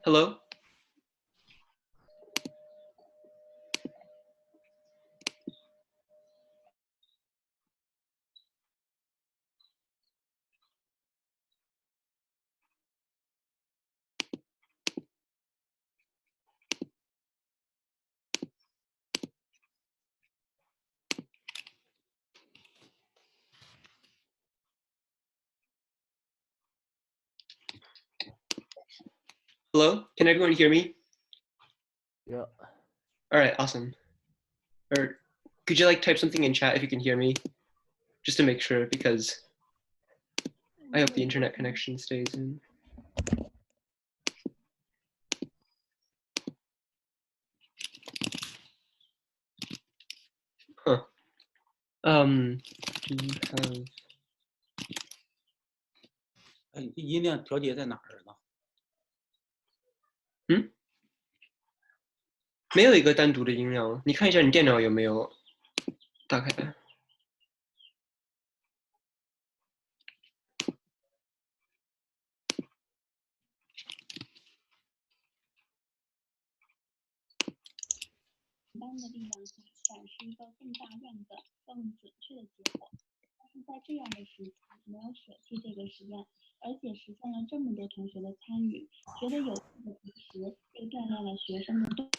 Hello? Hello? Can everyone hear me? Yeah. All right, awesome. Or could you like type something in chat if you can hear me? Just to make sure, because I hope the internet connection stays in. Huh. Do you have... 哎，你这音量调节在哪儿呢？没有一个单独的音量，你看一下你电脑有没有打开。般的力量下展示一个更大样的、更准确的结果。但是在这样的时期，没有舍弃这个实验，而且实现了这么多同学的参与，觉得有趣的同时，又锻炼了学生的动。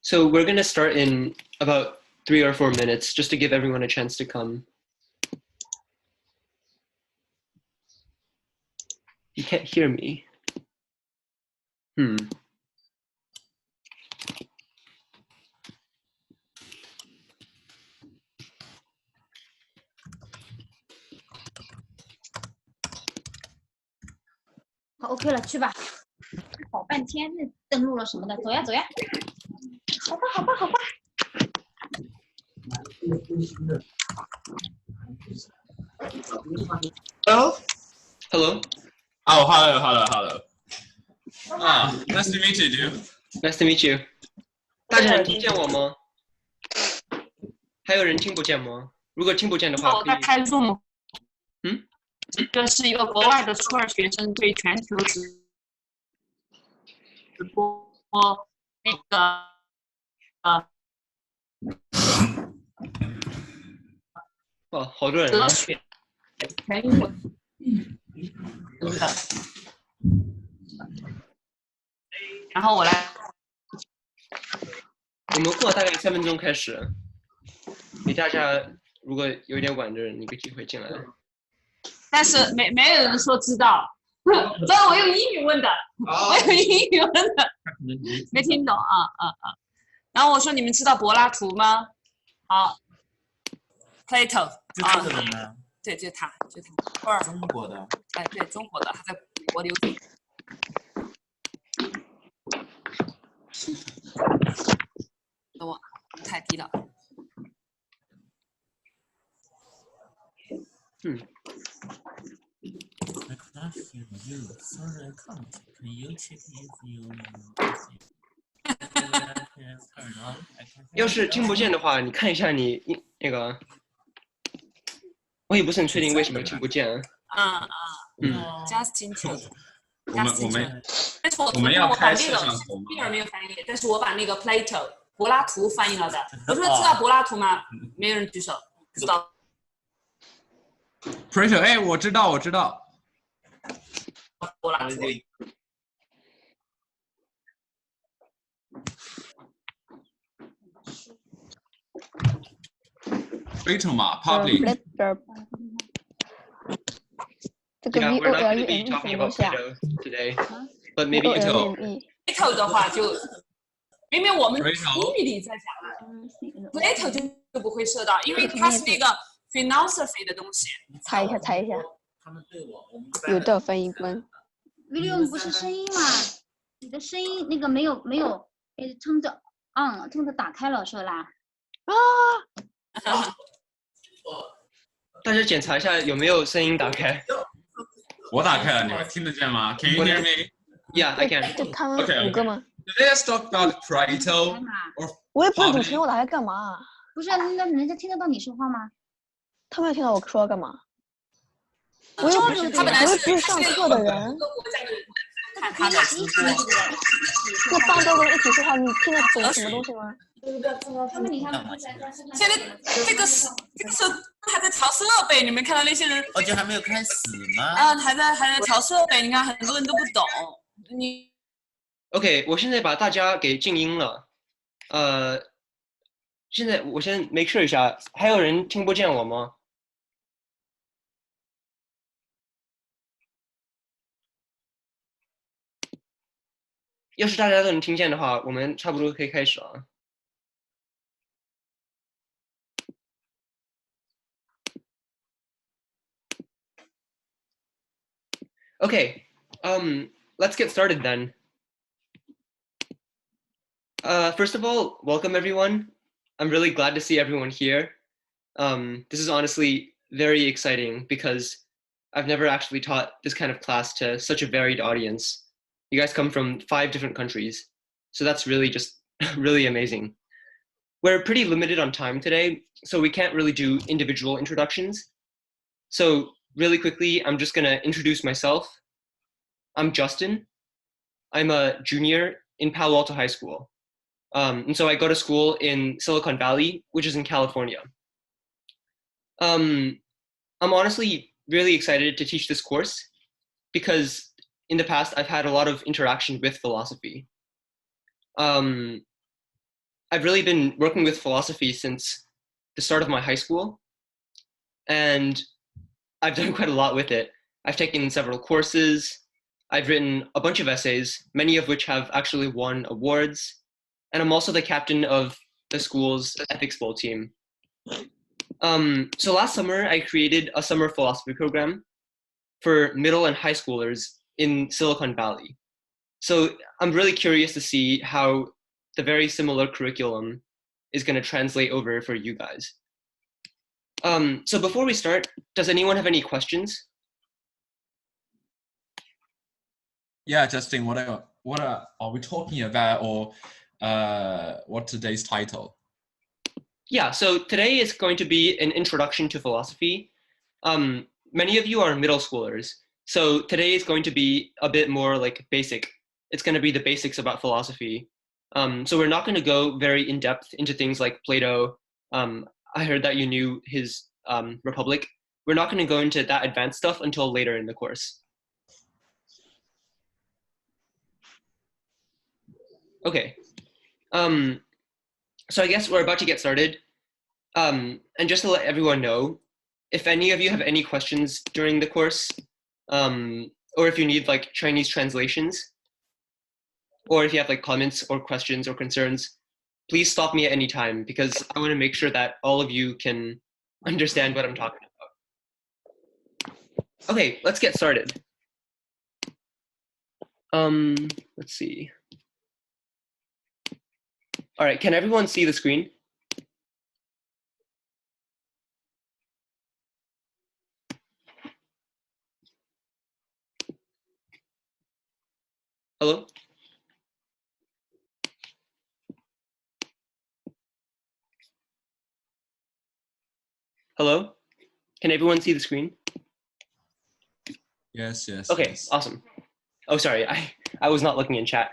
So we're going to start in about 3 or 4 minutes, just to give everyone a chance to come. You can't hear me. OK 了，去吧。搞半天，那登录了什么的，走呀走呀。好吧好吧好吧。Hello? Hello? Oh, hello. Nice to meet you, dude. Nice to meet you. 大家能听见我吗？还有人听不见吗？如果听不见的话，我在开 Zoom。这是一个国外的初二学生对全球直播那个哦，好多人啊！哲学全英文的。然后我来。我们过大概3分钟开始，给大家如果有点晚的人一个机会进来。但是没有人说知道，所以我用英语问的，我用英语问的，没听懂啊。然后我说你们知道柏拉图吗？好 ，Plato 啊，对，就他，中国的。哎，对，中国的，他在美国留学。等我太低了。I cannot hear you. Sorry, I can't. Can you check if you 要是听不见的话，你看一下你那个，我也不是很确定为什么听不见。Justin Qiu。我们要开摄像头吗？并没有翻译，但是我把那个 Plato 柏拉图翻译了的。我说知道柏拉图吗？没有人举手，知道。Plato， 哎，我知道。柏拉图。Plato 嘛 ，public。这个 Yeah, we're not going to be VOLUME talking 什么东 about 西啊 Plato today, but maybe you know. Plato 的话就，明明我们英语里在讲 ，Plato 就不会涉到，因为它是那个 philosophy 的东西。猜一下。有的翻译官。William 不是声音吗？你的声音那个没有撑着打开了是啦。大家检查一下有没有声音打开。我打开了，你们听得见吗 ？Can you hear me? Yeah, I can. 就他们5个吗 Let's talk about Plato. 我也不是主持人，我打开干嘛？不是，那人家听得到你说话吗？他们要听到我说干嘛？我又不是他本来是不是上课的人。看他的直播。就当周人一起说话，你听得懂什么东西吗？现在这个时候还在调设备，你们看到那些人？哦，就还没有开始吗？啊，还在调设备，你看很多人都不懂。你 OK， 我现在把大家给静音了。现在我先 make sure 一下，还有人听不见我吗？要是大家都能听见的话，我们差不多可以开始了。Okay, let's get started then. First of all, welcome everyone. I'm really glad to see everyone here. This is honestly very exciting because I've never actually taught this kind of class to such a varied audience. You guys come from 5 different countries, so that's really just really amazing. We're pretty limited on time today, so we can't really do individual introductions. So really quickly, I'm just gonna introduce myself. I'm Justin. I'm a junior in Palo Alto High School. And so I go to school in Silicon Valley, which is in California. I'm honestly really excited to teach this course because in the past, I've had a lot of interaction with philosophy. I've really been working with philosophy since the start of my high school, and I've done quite a lot with it. I've taken several courses, I've written a bunch of essays, many of which have actually won awards, and I'm also the captain of the school's ethics bowl team. So last summer, I created a summer philosophy program for middle and high schoolers in Silicon Valley. So I'm really curious to see how the very similar curriculum is going to translate over for you guys. So before we start, does anyone have any questions? Yeah, Justin, what are we talking about, or what's today's title? Yeah, so today is going to be an introduction to philosophy. Many of you are middle schoolers, so today is going to be a bit more like basic. It's going to be the basics about philosophy. So we're not going to go very in depth into things like Plato. I heard that you knew his Republic. We're not going to go into that advanced stuff until later in the course. Okay. So I guess we're about to get started. And just to let everyone know, if any of you have any questions during the course, or if you need like Chinese translations, or if you have like comments or questions or concerns, please stop me at any time because I want to make sure that all of you can understand what I'm talking about. Okay, let's get started. Let's see. All right, can everyone see the screen? Hello? Hello? Can everyone see the screen? Yes. Okay, yes. awesome. Oh, sorry, I was not looking in chat.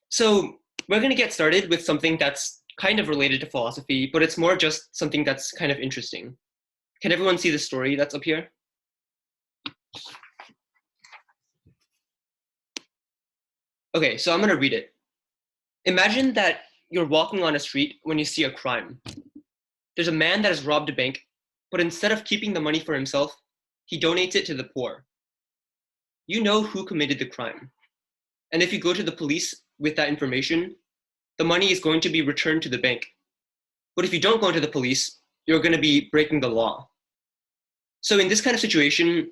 So we're going to get started with something that's kind of related to philosophy, but it's more just something that's kind of interesting. Can everyone see the story that's up here? Okay, so I'm going to read it. Imagine that you're walking on a street when you see a crime. There's a man that has robbed a bank, but instead of keeping the money for himself, he donates it to the poor. You know who committed the crime. And if you go to the police with that information, the money is going to be returned to the bank. But if you don't go to the police, you're going to be breaking the law. So in this kind of situation,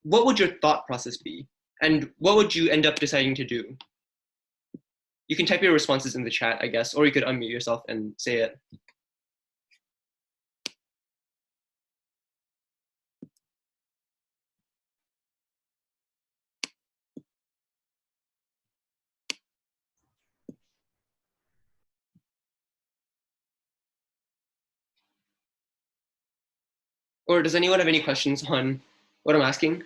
what would your thought process be? And what would you end up deciding to do? You can type your responses in the chat, I guess, or you could unmute yourself and say it. Or does anyone have any questions on what I'm asking?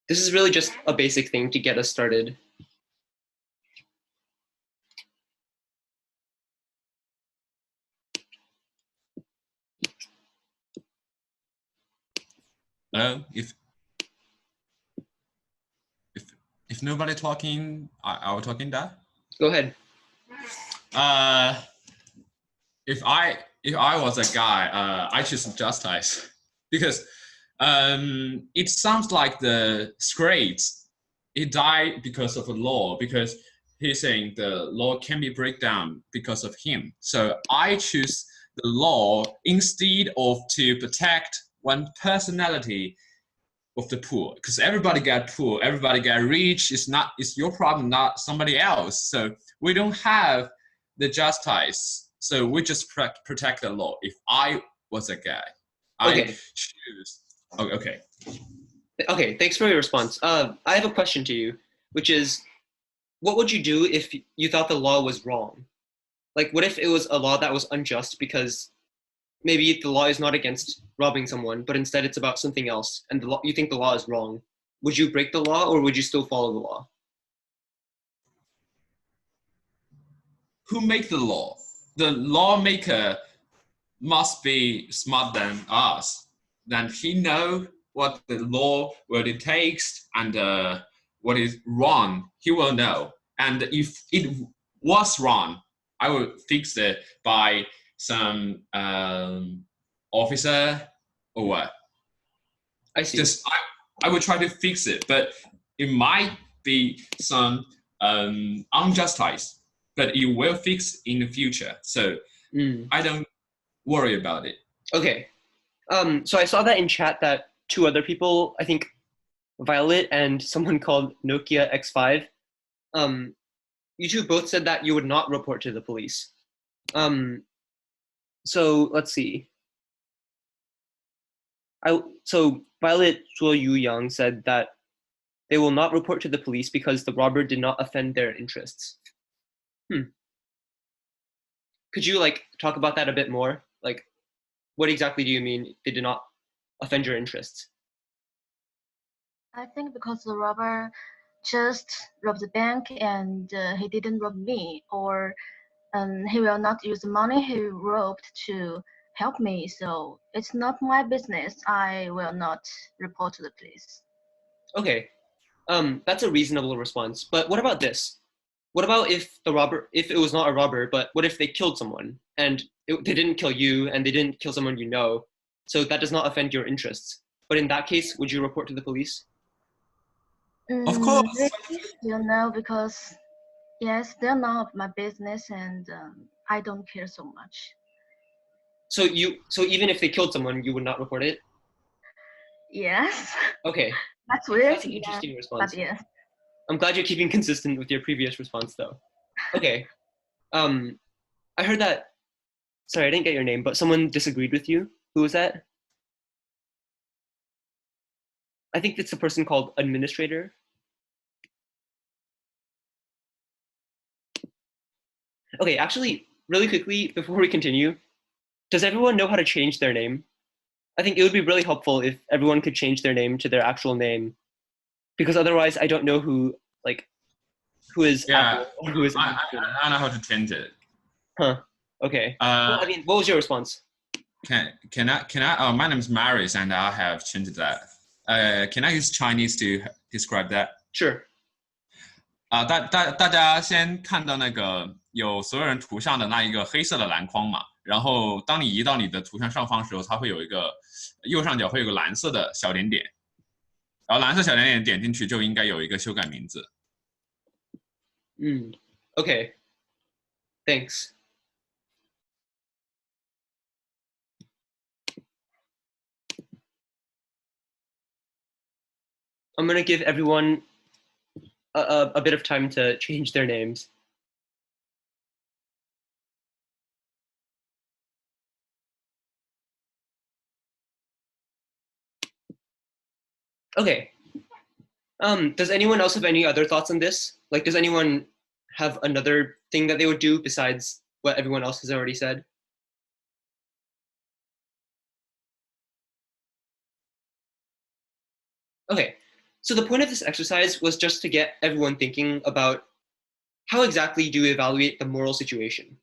This is really just a basic thing to get us started. If nobody talking, I will talking that. Go ahead. If I was a guy, I choose justice because it sounds like the Scrates, he died because of a law, because he's saying the law can be break down because of him. So I choose the law instead of to protect one personality of the poor, because everybody got poor, everybody got rich. It's your problem, not somebody else. So we don't have the justice. So we just protect the law. If I was a guy, Okay. I choose. Okay. Okay, thanks for your response. I have a question to you, which is, what would you do if you thought the law was wrong? Like, what if it was a law that was unjust because maybe the law is not against robbing someone, but instead it's about something else, and you think the law is wrong? Would you break the law, or would you still follow the law? Who make the law? The lawmaker must be smarter than us. Then he know what the law, what it takes, and what is wrong. He will know. And if it was wrong, I will fix it by some officer or what. I see. Just I will try to fix it, but it might be some unjustice, but it will fix in the future. So I don't worry about it. Okay. So I saw that in chat that two other people, I think Violet and someone called Nokia X5, you two both said that you would not report to the police. So let's see. So Violet Zhuo Yu Yang said that they will not report to the police because the robber did not offend their interests. Could you talk about that a bit more? Like, what exactly do you mean they did not offend your interests? I think because the robber just robbed the bank and he didn't rob me, or he will not use the money he robbed to help me. So it's not my business. I will not report to the police. Okay, that's a reasonable response. But what about this? What about if it was not a robber, but what if they killed someone and they didn't kill you and they didn't kill someone you know? So that does not offend your interests. But in that case, would you report to the police? Of course. Because yes, they're none of my business, and I don't care so much. So even if they killed someone, you would not report it? Yes. Okay. That's weird. That's an interesting response. But yes. I'm glad you're keeping consistent with your previous response, though. Okay. I heard that. Sorry, I didn't get your name, but someone disagreed with you. Who was that? I think it's a person called administrator. Okay, actually, really quickly, before we continue, does everyone know how to change their name? I think it would be really helpful if everyone could change their name to their actual name, because otherwise I don't know who is Apple or who is administrator. I know how to change it. Huh. Okay. Well, I mean, what was your response? Can I? My name is Maris, and I have changed that. Can I use Chinese to describe that? Sure. 大家先看到那个有所有人图像的那一个黑色的篮筐嘛，然后当你移到你的图像上方的时候，它会有一个右上角会有个蓝色的小点点，然后蓝色小点点点进去就应该有一个修改名字。Okay. Thanks. I'm gonna give everyone a bit of time to change their names. Okay. Does anyone else have any other thoughts on this? Like, does anyone have another thing that they would do besides what everyone else has already said? Okay, so the point of this exercise was just to get everyone thinking about how exactly do you evaluate the moral situation?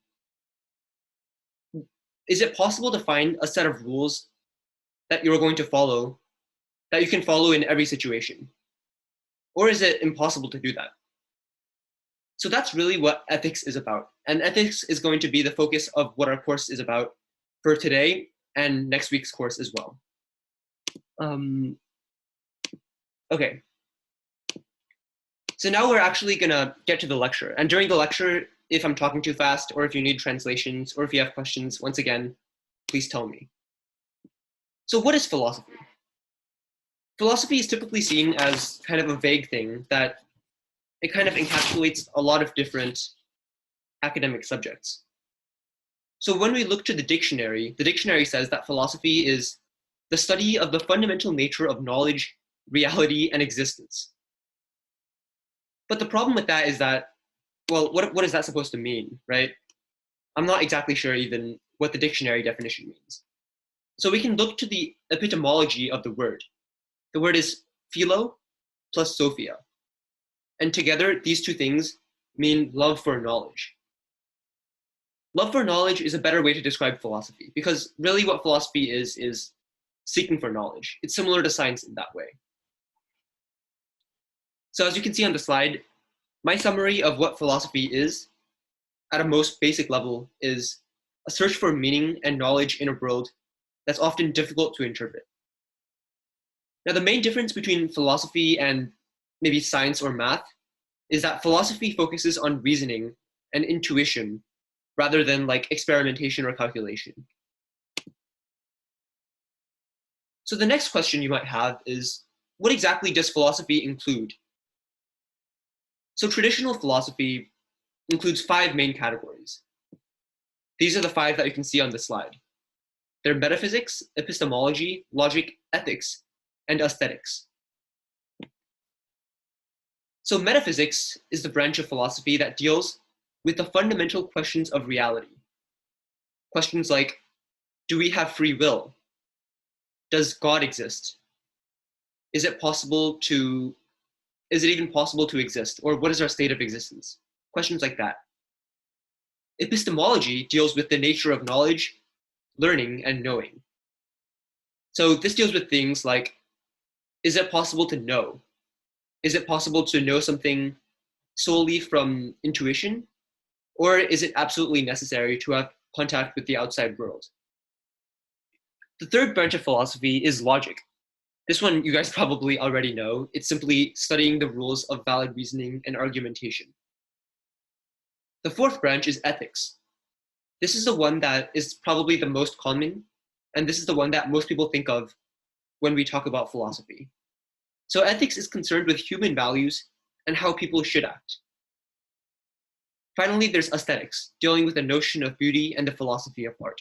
Is it possible to find a set of rules that you're going to follow, that you can follow in every situation? Or is it impossible to do that? So that's really what ethics is about. And ethics is going to be the focus of what our course is about for today and next week's course as well. Okay. So now we're actually gonna get to the lecture. And during the lecture, if I'm talking too fast, or if you need translations, or if you have questions, once again, please tell me. So what is philosophy? Philosophy is typically seen as kind of a vague thing that it kind of encapsulates a lot of different academic subjects. So when we look to the dictionary says that philosophy is the study of the fundamental nature of knowledge, reality, and existence. But the problem with that is that, well, what is that supposed to mean, right? I'm not exactly sure even what the dictionary definition means. So we can look to the etymology of the word. The word is philo plus sophia. And together, these two things mean love for knowledge. Love for knowledge is a better way to describe philosophy, because really what philosophy is seeking for knowledge. It's similar to science in that way. So as you can see on the slide, my summary of what philosophy is, at a most basic level, is a search for meaning and knowledge in a world that's often difficult to interpret. Now, the main difference between philosophy and maybe science or math is that philosophy focuses on reasoning and intuition rather than like experimentation or calculation. So the next question you might have is, what exactly does philosophy include? So traditional philosophy includes 5 main categories. These are the 5 that you can see on the slide. They're metaphysics, epistemology, logic, ethics, and aesthetics. So metaphysics is the branch of philosophy that deals with the fundamental questions of reality. Questions like, do we have free will? Does God exist? Is it even possible to exist? Or what is our state of existence? Questions like that. Epistemology deals with the nature of knowledge, learning, and knowing. So this deals with things like, is it possible to know? Is it possible to know something solely from intuition? Or is it absolutely necessary to have contact with the outside world? The third branch of philosophy is logic. This one you guys probably already know. It's simply studying the rules of valid reasoning and argumentation. The fourth branch is ethics. This is the one that is probably the most common, and this is the one that most people think of when we talk about philosophy. So ethics is concerned with human values and how people should act. Finally, there's aesthetics, dealing with the notion of beauty and the philosophy of art.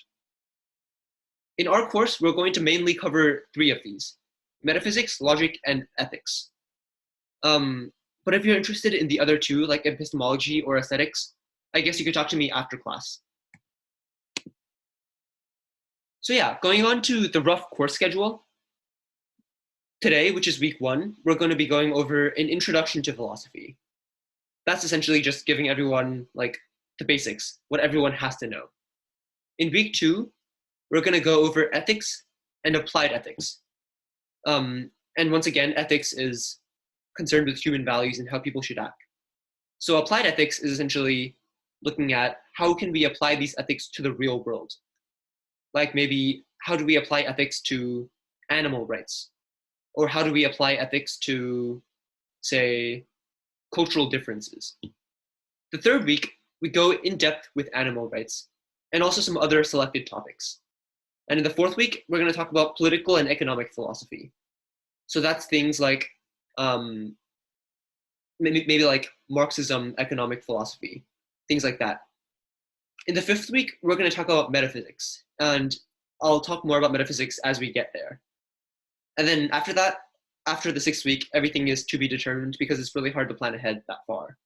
In our course, we're going to mainly cover 3 of these: metaphysics, logic, and ethics. But if you're interested in the other 2, like epistemology or aesthetics, I guess you could talk to me after class. So yeah, going on to the rough course schedule. Today, which is week 1, we're going to be going over an introduction to philosophy. That's essentially just giving everyone like the basics, what everyone has to know. In week 2, we're going to go over ethics and applied ethics. And once again, ethics is concerned with human values and how people should act. So applied ethics is essentially looking at how can we apply these ethics to the real world? Like maybe how do we apply ethics to animal rights? Or how do we apply ethics to, say, cultural differences? The third week, we go in depth with animal rights and also some other selected topics. And in the fourth week, we're going to talk about political and economic philosophy. So that's things like maybe like Marxism, economic philosophy, things like that. In the fifth week, we're going to talk about metaphysics, and I'll talk more about metaphysics as we get there. And then after that, after the 6th week, everything is to be determined because it's really hard to plan ahead that far.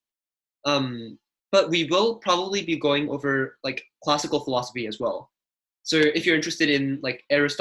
But we will probably be going over like classical philosophy as well. So if you're interested in like Aristotle,